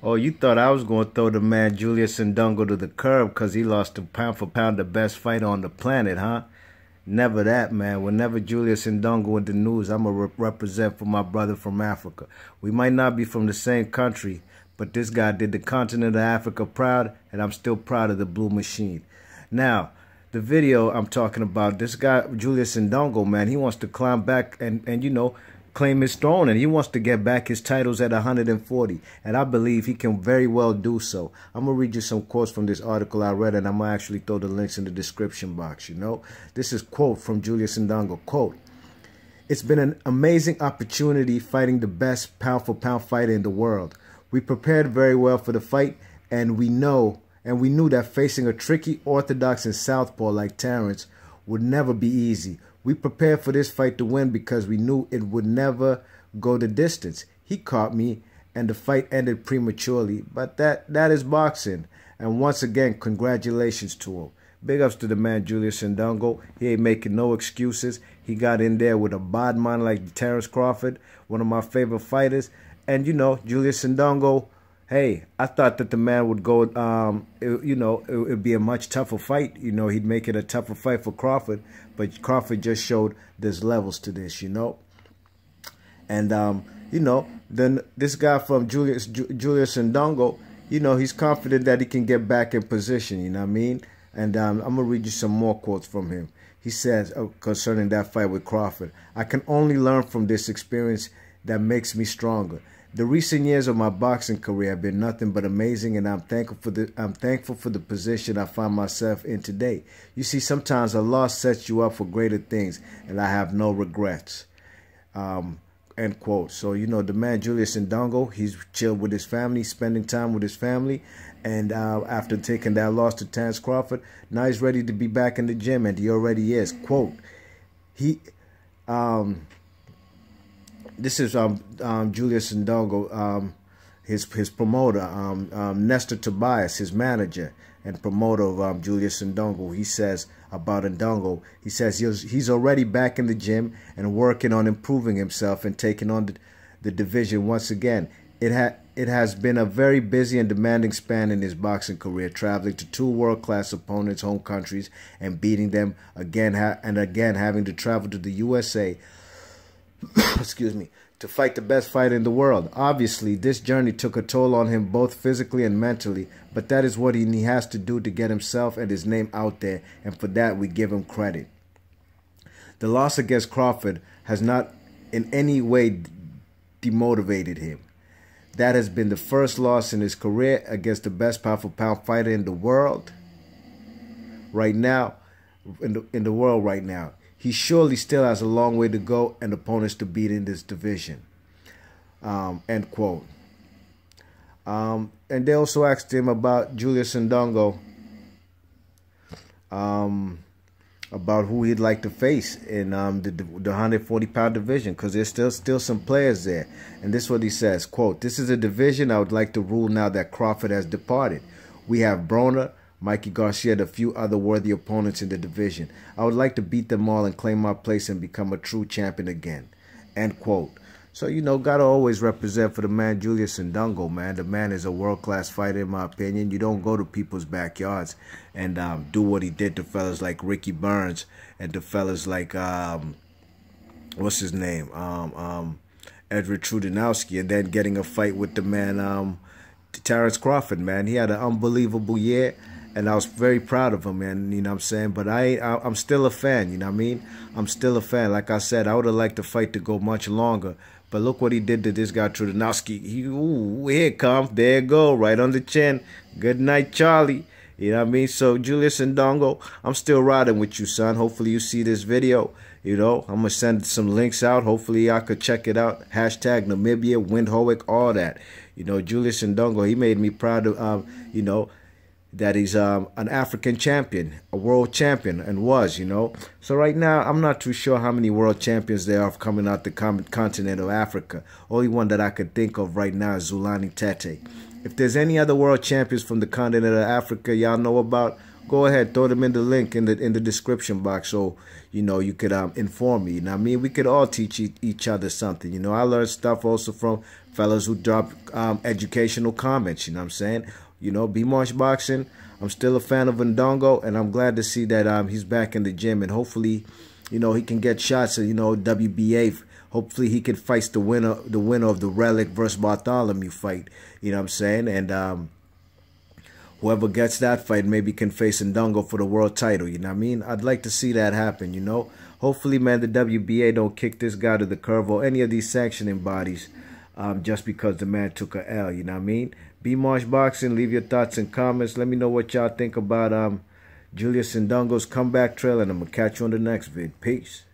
Oh, you thought I was going to throw the man Julius Indongo to the curb because he lost to pound for pound the best fighter on the planet, huh? Never that, man. Whenever Julius Indongo in the news, I'm going to represent for my brother from Africa. We might not be from the same country, but this guy did the continent of Africa proud, and I'm still proud of the Blue Machine. Now, the video I'm talking about, this guy, Julius Indongo, man, he wants to climb back and you know, claim his throne, and he wants to get back his titles at 140, and I believe he can very well do so. I'm gonna read you some quotes from this article I read, and I'm gonna actually throw the links in the description box. You know, this is quote from Julius Indongo. Quote: "It's been an amazing opportunity fighting the best pound for pound fighter in the world. We prepared very well for the fight, and we knew that facing a tricky orthodox and southpaw like Terrence would never be easy. We prepared for this fight to win because we knew it would never go the distance. He caught me, and the fight ended prematurely, but that is boxing. And once again, congratulations to him." Big ups to the man Julius Indongo. He ain't making no excuses. He got in there with a bad man like Terrence Crawford, one of my favorite fighters. And, you know, Julius Indongo, hey, I thought that the man would go, you know, it would be a much tougher fight. You know, he'd make it a tougher fight for Crawford. But Crawford just showed there's levels to this, you know. And, you know, then this guy from Julius Indongo, you know, he's confident that he can get back in position, you know what I mean? And I'm going to read you some more quotes from him. He says, concerning that fight with Crawford, "I can only learn from this experience that makes me stronger. The recent years of my boxing career have been nothing but amazing, and I'm thankful for the position I find myself in today. You see, sometimes a loss sets you up for greater things, and I have no regrets." End quote. So, you know, the man Julius Indongo, he's chilled with his family, spending time with his family, and after taking that loss to Terrence Crawford, now he's ready to be back in the gym, and he already is. Quote, this is Julius Indongo, his promoter, Nestor Tobias, his manager and promoter of Julius Indongo. He says about Indongo, he says he's already back in the gym and working on improving himself and taking on the division once again. It has been a very busy and demanding span in his boxing career, traveling to 2 world-class opponents' home countries and beating them again and again, having to travel to the USA excuse me, to fight the best fighter in the world. Obviously, this journey took a toll on him both physically and mentally, but that is what he has to do to get himself and his name out there, and for that we give him credit. The loss against Crawford has not in any way demotivated him. That has been the first loss in his career against the best pound for pound fighter in the world right now, in the world right now. He surely still has a long way to go and opponents to beat in this division. End quote. And they also asked him about Julius Indongo, about who he'd like to face in the 140-pound division, because there's still some players there. And this is what he says, quote, "This is a division I would like to rule now that Crawford has departed. We have Broner, Mikey Garcia, and a few other worthy opponents in the division. I would like to beat them all and claim my place and become a true champion again." End quote. So, you know, gotta always represent for the man Julius Indongo, man. The man is a world-class fighter, in my opinion. You don't go to people's backyards and do what he did to fellas like Ricky Burns and to fellas like, what's his name? Edward Trudanowski, and then getting a fight with the man, Terrence Crawford, man. He had an unbelievable year. And I was very proud of him, man, you know what I'm saying? But I'm still a fan, you know what I mean? I'm still a fan. Like I said, I would have liked the fight to go much longer. But look what he did to this guy, Trudanowski. Ooh, here it comes. There it go, right on the chin. Good night, Charlie. You know what I mean? So, Julius Indongo, I'm still riding with you, son. Hopefully you see this video. You know, I'm going to send some links out. Hopefully I could check it out. Hashtag Namibia, Windhoek, all that. You know, Julius Indongo, he made me proud of, you know, that he's an African champion, a world champion, and was, you know. So right now, I'm not too sure how many world champions there are coming out the continent of Africa. Only one that I could think of right now is Zulani Tete. If there's any other world champions from the continent of Africa y'all know about, go ahead, throw them in the link in the description box, so you could inform me. You know what I mean? We could all teach each other something. I learned stuff also from fellas who drop educational comments. You know what I'm saying? B Marsh Boxing. I'm still a fan of Indongo, and I'm glad to see that he's back in the gym, and hopefully, he can get shots at WBA. Hopefully he can fight the winner of the Relic versus Bartholomew fight. You know what I'm saying? And whoever gets that fight maybe can face Indongo for the world title. You know what I mean? I'd like to see that happen. Hopefully, man, the WBA don't kick this guy to the curb, or any of these sanctioning bodies, just because the man took a L. You know what I mean? B Marsh Boxing. Leave your thoughts and comments. Let me know what y'all think about Julius Indongo's comeback trail, and I'm gonna catch you on the next vid. Peace.